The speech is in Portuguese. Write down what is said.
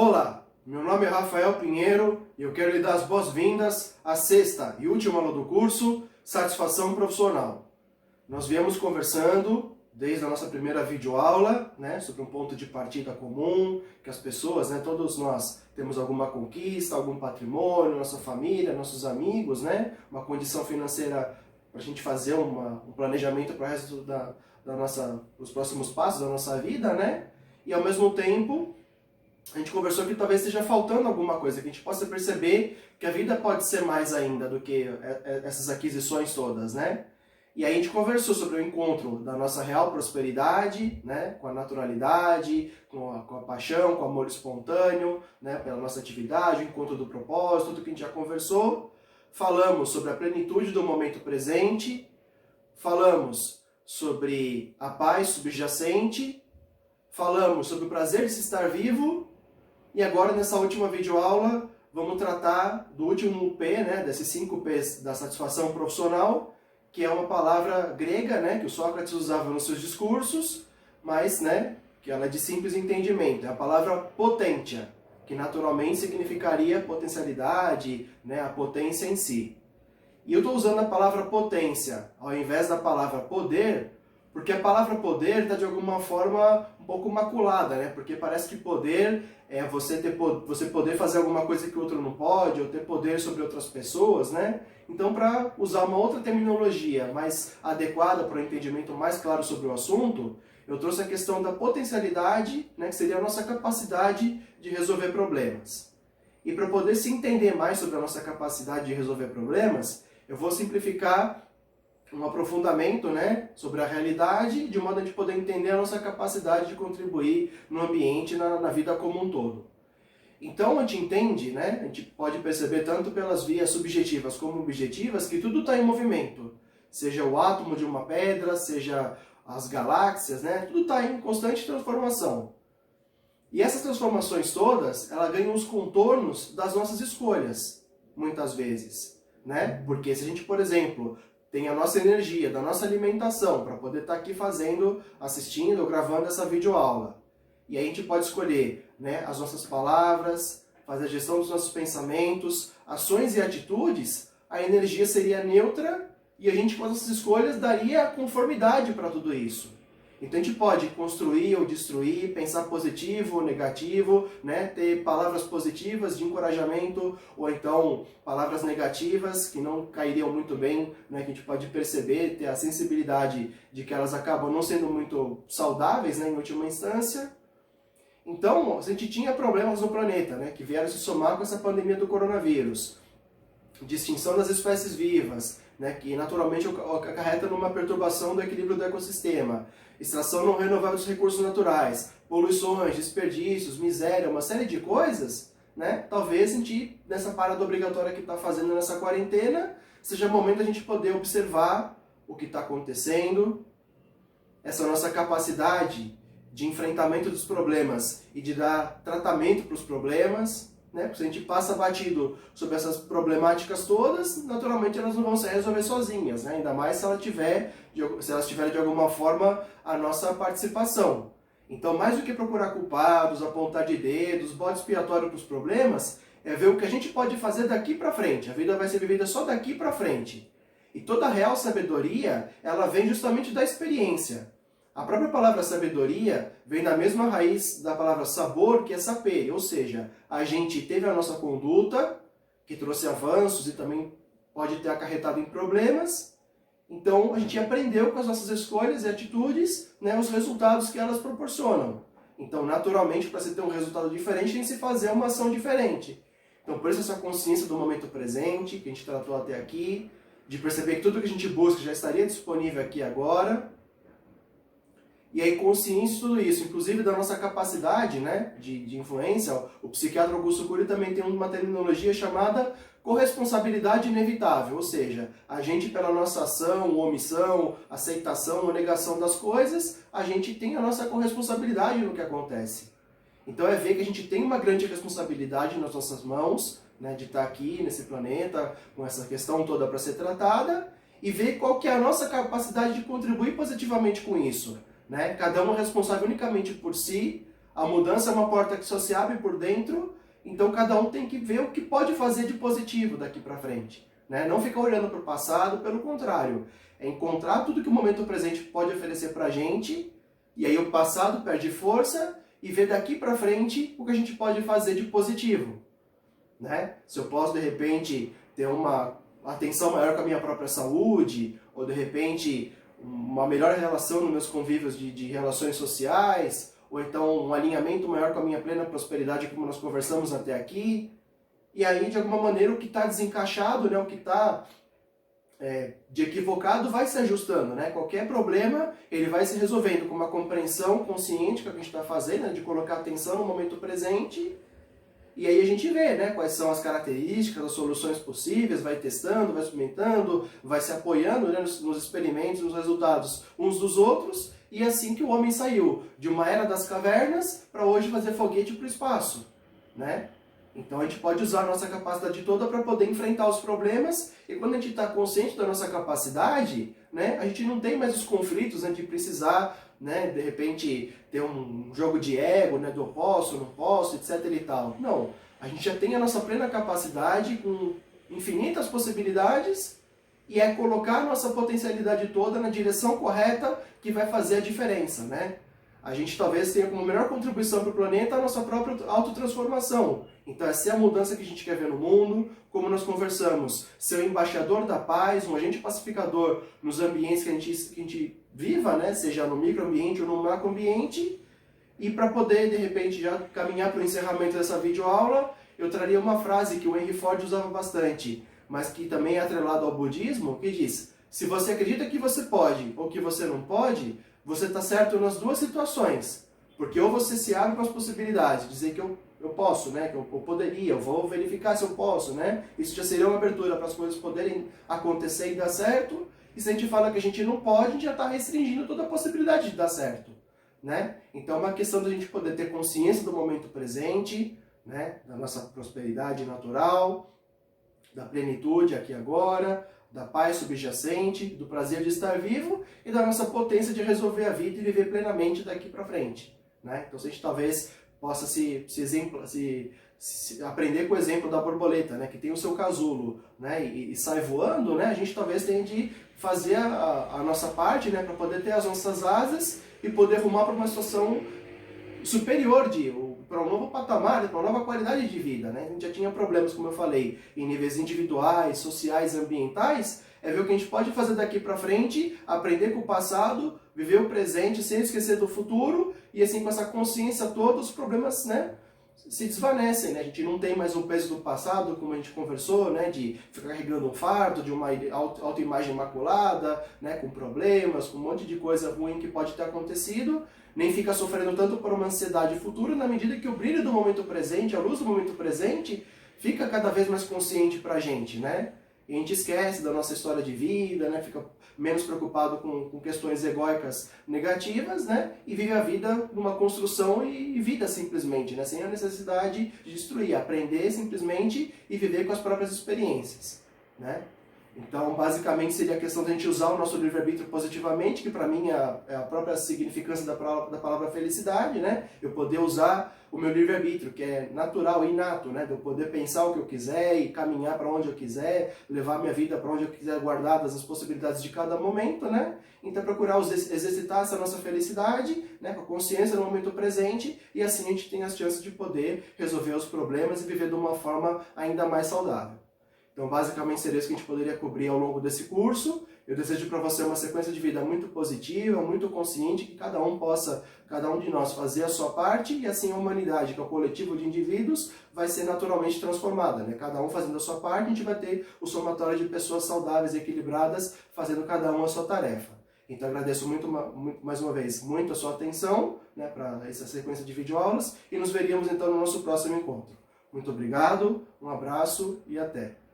Olá, meu nome é Rafael Pinheiro e eu quero lhe dar as boas-vindas à sexta e última aula do curso Satisfação Profissional. Nós viemos conversando desde a nossa primeira videoaula, sobre um ponto de partida comum, que as pessoas, todos nós temos alguma conquista, algum patrimônio, nossa família, nossos amigos, uma condição financeira para a gente fazer um planejamento para o resto dos próximos passos da nossa vida, e ao mesmo tempo a gente conversou que talvez esteja faltando alguma coisa, que a gente possa perceber que a vida pode ser mais ainda do que essas aquisições todas, E aí a gente conversou sobre o encontro da nossa real prosperidade, com a naturalidade, com a paixão, com o amor espontâneo, pela nossa atividade, o encontro do propósito, tudo que a gente já conversou. Falamos sobre a plenitude do momento presente, falamos sobre a paz subjacente, falamos sobre o prazer de se estar vivo. E agora, nessa última videoaula, vamos tratar do último P, desses 5 P's da satisfação profissional, que é uma palavra grega, que o Sócrates usava nos seus discursos, mas que ela é de simples entendimento. É a palavra potentia, que naturalmente significaria potencialidade, a potência em si. E eu estou usando a palavra potência ao invés da palavra poder, porque a palavra poder está de alguma forma um pouco maculada, porque parece que poder é você poder fazer alguma coisa que o outro não pode, ou ter poder sobre outras pessoas, Então, para usar uma outra terminologia mais adequada para um entendimento mais claro sobre o assunto, eu trouxe a questão da potencialidade, que seria a nossa capacidade de resolver problemas. E para poder se entender mais sobre a nossa capacidade de resolver problemas, eu vou simplificar um aprofundamento sobre a realidade, de modo a gente poder entender a nossa capacidade de contribuir no ambiente, na vida como um todo. Então a gente entende, a gente pode perceber tanto pelas vias subjetivas como objetivas, que tudo está em movimento. Seja o átomo de uma pedra, seja as galáxias, tudo está em constante transformação. E essas transformações todas, elas ganham os contornos das nossas escolhas, muitas vezes. Porque se a gente, por exemplo, tem a nossa energia, da nossa alimentação, para poder estar aqui assistindo ou gravando essa videoaula. E aí a gente pode escolher as nossas palavras, fazer a gestão dos nossos pensamentos, ações e atitudes, a energia seria neutra e a gente, com as nossas escolhas, daria conformidade para tudo isso. Então a gente pode construir ou destruir, pensar positivo ou negativo, ter palavras positivas de encorajamento ou então palavras negativas que não cairiam muito bem, que a gente pode perceber, ter a sensibilidade de que elas acabam não sendo muito saudáveis, em última instância. Então, a gente tinha problemas no planeta, que vieram se somar com essa pandemia do coronavírus, de extinção das espécies vivas, que naturalmente acarreta numa perturbação do equilíbrio do ecossistema, extração não renovável dos recursos naturais, poluições, desperdícios, miséria, uma série de coisas, talvez a gente, nessa parada obrigatória que está fazendo nessa quarentena, seja o momento da gente poder observar o que está acontecendo, essa nossa capacidade de enfrentamento dos problemas e de dar tratamento para os problemas, porque se a gente passa batido sobre essas problemáticas todas, naturalmente elas não vão se resolver sozinhas, ainda mais se elas tiverem de alguma forma a nossa participação. Então, mais do que procurar culpados, apontar de dedos, bode expiatório para os problemas, é ver o que a gente pode fazer daqui para frente. A vida vai ser vivida só daqui para frente. E toda a real sabedoria, ela vem justamente da experiência. A própria palavra sabedoria vem da mesma raiz da palavra sabor, que é sapere, ou seja, a gente teve a nossa conduta, que trouxe avanços e também pode ter acarretado em problemas, então a gente aprendeu com as nossas escolhas e atitudes os resultados que elas proporcionam. Então, naturalmente, para se ter um resultado diferente, tem que se fazer uma ação diferente. Então, por isso essa consciência do momento presente, que a gente tratou até aqui, de perceber que tudo que a gente busca já estaria disponível aqui agora. E aí, consciência de tudo isso, inclusive da nossa capacidade de influência. O psiquiatra Augusto Cury também tem uma terminologia chamada corresponsabilidade inevitável, ou seja, a gente, pela nossa ação, omissão, aceitação ou negação das coisas, a gente tem a nossa corresponsabilidade no que acontece. Então é ver que a gente tem uma grande responsabilidade nas nossas mãos, de estar aqui nesse planeta, com essa questão toda para ser tratada, e ver qual que é a nossa capacidade de contribuir positivamente com isso. Cada um é responsável unicamente por si, A mudança é uma porta que só se abre por dentro, então cada um tem que ver o que pode fazer de positivo daqui para frente. Né? Não ficar olhando para o passado, pelo contrário. É encontrar tudo que o momento presente pode oferecer para a gente, e aí o passado perde força, e ver daqui para frente o que a gente pode fazer de positivo. Né? Se eu posso, de repente, ter uma atenção maior com a minha própria saúde, ou de repente uma melhor relação nos meus convívios de relações sociais, ou então um alinhamento maior com a minha plena prosperidade, como nós conversamos até aqui. E aí, de alguma maneira, o que está desencaixado, né, o que está de equivocado vai se ajustando. Né? Qualquer problema, ele vai se resolvendo com uma compreensão consciente que a gente está fazendo, né, de colocar atenção no momento presente. E aí a gente vê, né, quais são as características, as soluções possíveis, vai testando, vai experimentando, vai se apoiando, né, nos experimentos, nos resultados uns dos outros, e é assim que o homem saiu de uma era das cavernas para hoje fazer foguete para o espaço. Né? Então a gente pode usar a nossa capacidade toda para poder enfrentar os problemas, e quando a gente está consciente da nossa capacidade, né, a gente não tem mais os conflitos, né, de precisar, né, de repente ter um jogo de ego, né, do eu posso, não posso, etc e tal. Não, a gente já tem a nossa plena capacidade com infinitas possibilidades, e é colocar a nossa potencialidade toda na direção correta que vai fazer a diferença. Né? A gente talvez tenha como melhor contribuição para o planeta a nossa própria autotransformação. Então essa é a mudança que a gente quer ver no mundo, como nós conversamos, ser um embaixador da paz, um agente pacificador nos ambientes que a gente viva, né? Seja no microambiente ou no macroambiente. E para poder, de repente, já caminhar para o encerramento dessa videoaula, eu traria uma frase que o Henry Ford usava bastante, mas que também é atrelado ao budismo, que diz: se você acredita que você pode ou que você não pode, você está certo nas duas situações. Porque ou você se abre para as possibilidades, dizer que eu posso, né? Que eu poderia, eu vou verificar se eu posso, né? Isso já seria uma abertura para as coisas poderem acontecer e dar certo. E se a gente fala que a gente não pode, a gente já está restringindo toda a possibilidade de dar certo. Né? Então é uma questão da gente poder ter consciência do momento presente, né? Da nossa prosperidade natural, da plenitude aqui e agora, da paz subjacente, do prazer de estar vivo e da nossa potência de resolver a vida e viver plenamente daqui para frente. Né? Então, se a gente talvez possa aprender com o exemplo da borboleta, né? Que tem o seu casulo, né? E sai voando, né? A gente talvez tenha de fazer a nossa parte, né? Para poder ter as nossas asas e poder rumar para uma situação superior, para um novo patamar, para uma nova qualidade de vida. Né? A gente já tinha problemas, como eu falei, em níveis individuais, sociais, ambientais. É ver o que a gente pode fazer daqui para frente, aprender com o passado, viver o presente sem esquecer do futuro, e assim com essa consciência toda, os problemas, né, se desvanecem. Né? A gente não tem mais o peso do passado, como a gente conversou, né, de ficar carregando um fardo, de uma autoimagem imaculada, né, com problemas, com um monte de coisa ruim que pode ter acontecido, nem fica sofrendo tanto por uma ansiedade futura, na medida que o brilho do momento presente, a luz do momento presente, fica cada vez mais consciente para a gente, né? E a gente esquece da nossa história de vida, né? Fica menos preocupado com questões egóicas negativas, né? E vive a vida numa construção e vida simplesmente, né? Sem a necessidade de destruir, aprender simplesmente e viver com as próprias experiências, né? Então, basicamente, seria a questão de a gente usar o nosso livre-arbítrio positivamente, que para mim é a própria significância da palavra felicidade, né? Eu poder usar o meu livre-arbítrio, que é natural, inato, né? De eu poder pensar o que eu quiser e caminhar para onde eu quiser, levar minha vida para onde eu quiser, guardadas as possibilidades de cada momento, né? Então, procurar exercitar essa nossa felicidade, né? Com a consciência no momento presente, e assim a gente tem as chances de poder resolver os problemas e viver de uma forma ainda mais saudável. Então, basicamente, seria isso que a gente poderia cobrir ao longo desse curso. Eu desejo para você uma sequência de vida muito positiva, muito consciente, que cada um de nós fazer a sua parte, e assim a humanidade, que é o coletivo de indivíduos, vai ser naturalmente transformada. Né? Cada um fazendo a sua parte, a gente vai ter o somatório de pessoas saudáveis e equilibradas, fazendo cada um a sua tarefa. Então, agradeço muito, mais uma vez, muito a sua atenção, né, para essa sequência de videoaulas, e nos veríamos então no nosso próximo encontro. Muito obrigado, um abraço e até!